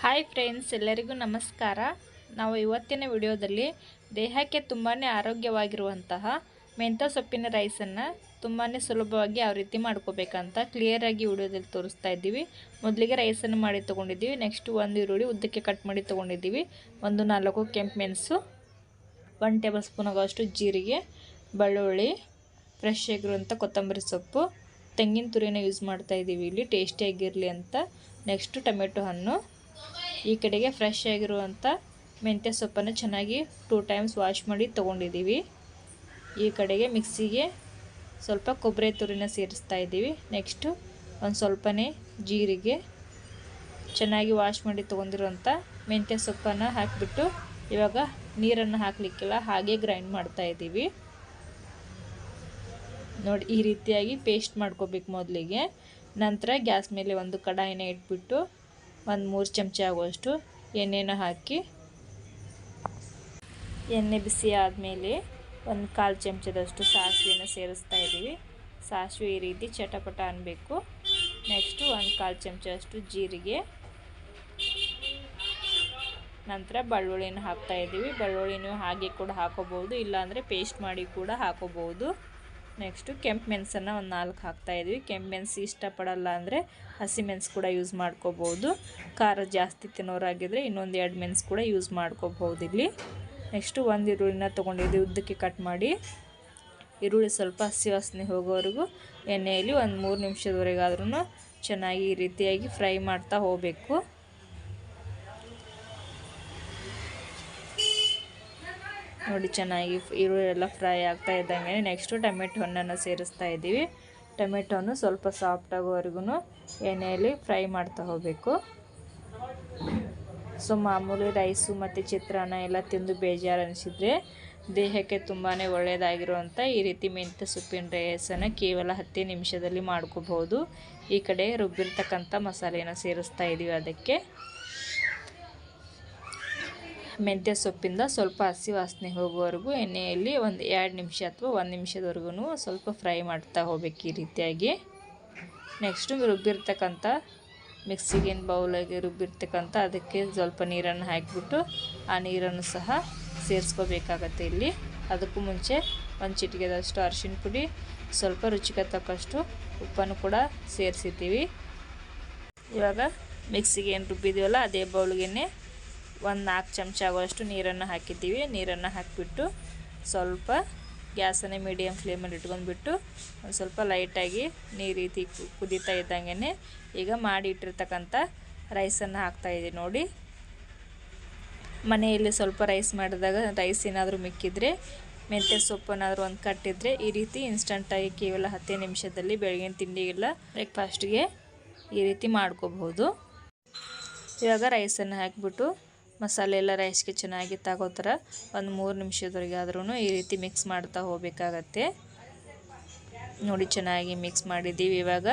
Hi friends, ಎಲ್ಲರಿಗೂ ನಮಸ್ಕಾರ. ನಾವು ಇವತ್ತಿನ ವಿಡಿಯೋದಲ್ಲಿ ದೇಹಕ್ಕೆ ತುಂಬಾ ಆರೋಗ್ಯವಾಗಿರುವಂತಹ ಮೆಂತ್ಯ ಸೊಪ್ಪಿನ ರೈಸನ್ನು ತುಂಬಾ ಸುಲಭವಾಗಿ ಯಾವ ರೀತಿ ಮಾಡ್ಕೋಬೇಕಂತ ಕ್ಲಿಯರಾಗಿ ವಿಡಿಯೋದಲ್ಲಿ ತೋರಿಸ್ತಾ ಇದ್ದೀವಿ. ಮೊದಲಿಗೆ ರೈಸನ್ನು ಮಾಡಿ ತೊಗೊಂಡಿದ್ದೀವಿ. ನೆಕ್ಸ್ಟ್ ಒಂದು ಈರುಳ್ಳಿ ಉದ್ದಕ್ಕೆ ಕಟ್ ಮಾಡಿ ತೊಗೊಂಡಿದ್ದೀವಿ. ಒಂದು 4 ಕೆಂಪು ಮೆಣಸು, 1 ಟೇಬಲ್ ಸ್ಪೂನ್ ಆಗೋಷ್ಟು ಜೀರಿಗೆ, ಬೆಳ್ಳುಳ್ಳಿ, ಫ್ರೆಶ್ ಆಗಿರುವಂಥ ಕೊತ್ತಂಬರಿ ಸೊಪ್ಪು, ತೆಂಗಿನ ತುರಿನ ಯೂಸ್ ಮಾಡ್ತಾ ಇದ್ದೀವಿ ಇಲ್ಲಿ ಟೇಸ್ಟಿಯಾಗಿರಲಿ ಅಂತ. ನೆಕ್ಸ್ಟ್ ಟೊಮೆಟೊ ಹಣ್ಣು, ಈ ಕಡೆಗೆ ಫ್ರೆಶ್ ಆಗಿರುವಂಥ ಮೆಂತ್ಯ ಸೊಪ್ಪನ್ನು ಚೆನ್ನಾಗಿ 2 ಟೈಮ್ಸ್ ವಾಶ್ ಮಾಡಿ ತೊಗೊಂಡಿದ್ದೀವಿ. ಈ ಕಡೆಗೆ ಮಿಕ್ಸಿಗೆ ಸ್ವಲ್ಪ ಕೊಬ್ಬರಿ ತುರಿನ ಸೇರಿಸ್ತಾ ಇದ್ದೀವಿ. ನೆಕ್ಸ್ಟು ಒಂದು ಸ್ವಲ್ಪನೇ ಜೀರಿಗೆ, ಚೆನ್ನಾಗಿ ವಾಶ್ ಮಾಡಿ ತೊಗೊಂಡಿರುವಂಥ ಮೆಂತ್ಯ ಸೊಪ್ಪನ್ನು ಹಾಕಿಬಿಟ್ಟು ಇವಾಗ ನೀರನ್ನು ಹಾಕಲಿಕ್ಕಿಲ್ಲ, ಹಾಗೆ ಗ್ರೈಂಡ್ ಮಾಡ್ತಾ ಇದ್ದೀವಿ. ನೋಡಿ, ಈ ರೀತಿಯಾಗಿ ಪೇಸ್ಟ್ ಮಾಡ್ಕೋಬೇಕು ಮೊದಲಿಗೆ. ನಂತರ ಗ್ಯಾಸ್ ಮೇಲೆ ಒಂದು ಕಡಾಯಿನ ಇಟ್ಬಿಟ್ಟು ಒಂದು 3 ಚಮಚ ಆಗುವಷ್ಟು ಎಣ್ಣೆನ ಹಾಕಿ, ಎಣ್ಣೆ ಬಿಸಿ ಆದಮೇಲೆ ಒಂದು 1/4 ಚಮಚದಷ್ಟು ಸಾಸಿವೆನ ಸೇರಿಸ್ತಾ ಇದ್ದೀವಿ. ಸಾಸಿವೆ ಈ ರೀತಿ ಚಟಪಟ ಅನ್ನಬೇಕು. ನೆಕ್ಸ್ಟು ಒಂದು 1/4 ಚಮಚದಷ್ಟು ಜೀರಿಗೆ, ನಂತರ ಬೆಳ್ಳುಳ್ಳಿನ ಹಾಕ್ತಾ ಇದ್ದೀವಿ. ಬೆಳ್ಳುಳ್ಳಿ ನೀವು ಹಾಗೆ ಕೂಡ ಹಾಕೋಬೋದು, ಇಲ್ಲಾಂದರೆ ಪೇಸ್ಟ್ ಮಾಡಿ ಕೂಡ ಹಾಕೋಬೋದು. ನೆಕ್ಸ್ಟು ಕೆಂಪು ಮೆಣಸನ್ನು ಒಂದು 4 ಹಾಕ್ತಾಯಿದ್ವಿ. ಕೆಂಪು ಮೆಣಸು ಇಷ್ಟಪಡಲ್ಲ ಅಂದರೆ ಹಸಿಮೆಣಸು ಕೂಡ ಯೂಸ್ ಮಾಡ್ಕೋಬೋದು. ಖಾರ ಜಾಸ್ತಿ ತಿನ್ನೋರಾಗಿದ್ದರೆ ಇನ್ನೊಂದು 2 ಮೆಣಸು ಕೂಡ ಯೂಸ್ ಮಾಡ್ಕೋಬೋದು ಇಲ್ಲಿ. ನೆಕ್ಸ್ಟು ಒಂದು ಈರುಳ್ಳಿನ ತೊಗೊಂಡಿದ್ವಿ ಉದ್ದಕ್ಕೆ ಕಟ್ ಮಾಡಿ. ಈರುಳ್ಳಿ ಸ್ವಲ್ಪ ಹಸಿ ವಾಸನೆ ಹೋಗೋವರೆಗೂ ಎಣ್ಣೆಯಲ್ಲಿ ಒಂದು 3 ನಿಮಿಷದವರೆಗಾದ್ರೂ ಚೆನ್ನಾಗಿ ಈ ರೀತಿಯಾಗಿ ಫ್ರೈ ಮಾಡ್ತಾ ಹೋಗಬೇಕು. ನೋಡಿ, ಚೆನ್ನಾಗಿ ಈರುಳ್ಳಿ ಎಲ್ಲ ಫ್ರೈ ಆಗ್ತಾ ಇದ್ದಂಗೆ ನೆಕ್ಸ್ಟು ಟೊಮೆಟೊ ಹಣ್ಣನ್ನು ಸೇರಿಸ್ತಾ ಇದ್ದೀವಿ. ಟೊಮೆಟೊ ಹಣ್ಣು ಸ್ವಲ್ಪ ಸಾಫ್ಟ್ ಆಗೋವರೆಗೂ ಎಣ್ಣೆಯಲ್ಲಿ ಫ್ರೈ ಮಾಡ್ತಾ ಹೋಗಬೇಕು. ಸೊ ಮಾಮೂಲಿ ರೈಸು ಮತ್ತು ಚಿತ್ರಾನ್ನ ಎಲ್ಲ ತಿಂದು ಬೇಜಾರು ಅನಿಸಿದರೆ ದೇಹಕ್ಕೆ ತುಂಬಾ ಒಳ್ಳೆಯದಾಗಿರುವಂಥ ಈ ರೀತಿ ಮೆಂತ್ಯ ಸೊಪ್ಪಿನ ರೈಸನ್ನು ಕೇವಲ 10 ನಿಮಿಷದಲ್ಲಿ ಮಾಡ್ಕೋಬಹುದು. ಈ ಕಡೆ ರುಬ್ಬಿರ್ತಕ್ಕಂಥ ಮಸಾಲೆಯನ್ನು ಸೇರಿಸ್ತಾ ಇದ್ದೀವಿ. ಅದಕ್ಕೆ ಮೆಂತ್ಯ ಸೊಪ್ಪಿಂದ ಸ್ವಲ್ಪ ಹಸಿ ವಾಸನೆ ಹೋಗುವವರೆಗೂ ಎಣ್ಣೆಯಲ್ಲಿ ಒಂದು 2 ನಿಮಿಷ ಅಥವಾ 1 ನಿಮಿಷದವರೆಗೂ ಸ್ವಲ್ಪ ಫ್ರೈ ಮಾಡ್ತಾ ಹೋಗ್ಬೇಕು ಈ ರೀತಿಯಾಗಿ. ನೆಕ್ಸ್ಟು ರುಬ್ಬಿರ್ತಕ್ಕಂಥ ಮಿಕ್ಸಿಗೆ ಬೌಲಾಗಿ ರುಬ್ಬಿರ್ತಕ್ಕಂಥ ಅದಕ್ಕೆ ಸ್ವಲ್ಪ ನೀರನ್ನು ಹಾಕಿಬಿಟ್ಟು ಆ ನೀರನ್ನು ಸಹ ಸೇರಿಸ್ಕೋಬೇಕಾಗತ್ತೆ ಇಲ್ಲಿ. ಅದಕ್ಕೂ ಮುಂಚೆ ಒಂದು ಚಿಟಿಕೆದಷ್ಟು ಅರಿಶಿನ ಪುಡಿ, ಸ್ವಲ್ಪ ರುಚಿಗೆ ತಕ್ಕಷ್ಟು ಉಪ್ಪನ್ನು ಕೂಡ ಸೇರಿಸಿದ್ದೀವಿ. ಇವಾಗ ಮಿಕ್ಸಿಗೆ ಏನು ರುಬ್ಬಿದ್ದೀವಲ್ಲ ಅದೇ ಬೌಲ್ಗೆ ಒಂದು 4 ಚಮಚ ಆಗುವಷ್ಟು ನೀರನ್ನು ಹಾಕಿದ್ದೀವಿ. ನೀರನ್ನು ಹಾಕಿಬಿಟ್ಟು ಸ್ವಲ್ಪ ಗ್ಯಾಸನ್ನೇ ಮೀಡಿಯಮ್ ಫ್ಲೇಮಲ್ಲಿ ಇಟ್ಕೊಂಡ್ಬಿಟ್ಟು ಒಂದು ಸ್ವಲ್ಪ ಲೈಟಾಗಿ ನೀರು ರೀತಿ ಕುದೀತಾ ಇದ್ದಂಗೆ ಈಗ ಮಾಡಿ ಇಟ್ಟಿರ್ತಕ್ಕಂಥ ರೈಸನ್ನು ಹಾಕ್ತಾಯಿದ್ದೀವಿ. ನೋಡಿ, ಮನೆಯಲ್ಲಿ ಸ್ವಲ್ಪ ರೈಸ್ ಮಾಡಿದಾಗ ರೈಸ್ ಏನಾದರೂ ಮಿಕ್ಕಿದ್ರೆ ಮೆಂತ್ಯ ಸೊಪ್ಪನ್ನಾದರೂ ಒಂದು ಕಟ್ಟಿದ್ರೆ ಈ ರೀತಿ ಇನ್ಸ್ಟಂಟಾಗಿ ಕೇವಲ 10 ನಿಮಿಷದಲ್ಲಿ ಬೆಳಗಿನ ತಿಂಡಿಗೆಲ್ಲ ಬ್ರೇಕ್ಫಾಸ್ಟ್ಗೆ ಈ ರೀತಿ ಮಾಡ್ಕೋಬಹುದು. ಇವಾಗ ರೈಸನ್ನು ಹಾಕಿಬಿಟ್ಟು ಮಸಾಲೆ ಎಲ್ಲ ರೈಸ್ಗೆ ಚೆನ್ನಾಗಿ ತಗೋ ಥರ ಒಂದು 3 ನಿಮಿಷದವರೆಗೆ ಆದ್ರೂ ಈ ರೀತಿ ಮಿಕ್ಸ್ ಮಾಡ್ತಾ ಹೋಗಬೇಕಾಗತ್ತೆ. ನೋಡಿ, ಚೆನ್ನಾಗಿ ಮಿಕ್ಸ್ ಮಾಡಿದ್ದೀವಿ. ಇವಾಗ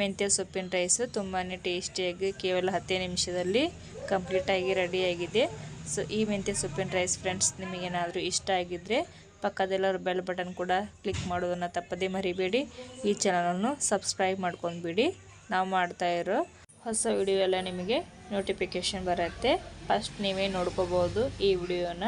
ಮೆಂತ್ಯ ಸೊಪ್ಪಿನ ರೈಸು ತುಂಬಾ ಟೇಸ್ಟಿಯಾಗಿ ಕೇವಲ 10 ನಿಮಿಷದಲ್ಲಿ ಕಂಪ್ಲೀಟಾಗಿ ರೆಡಿಯಾಗಿದೆ. ಸೊ ಈ ಮೆಂತ್ಯ ಸೊಪ್ಪಿನ ರೈಸ್ ಫ್ರೆಂಡ್ಸ್ ನಿಮಗೇನಾದರೂ ಇಷ್ಟ ಆಗಿದ್ದರೆ ಪಕ್ಕದೆಲ್ಲ ಬೆಲ್ ಬಟನ್ ಕೂಡ ಕ್ಲಿಕ್ ಮಾಡೋದನ್ನು ತಪ್ಪದೇ ಮರಿಬೇಡಿ. ಈ ಚಾನಲನ್ನು ಸಬ್ಸ್ಕ್ರೈಬ್ ಮಾಡ್ಕೊಂಡ್ಬಿಡಿ. ನಾವು ಮಾಡ್ತಾ ಇರೋ ಹೊಸ ವಿಡಿಯೋ ಎಲ್ಲ ನಿಮಗೆ ನೋಟಿಫಿಕೇಷನ್ ಬರುತ್ತೆ. ಫಸ್ಟ್ ನೀವೇ ನೋಡ್ಕೋಬೋದು ಈ ವಿಡಿಯೋನ.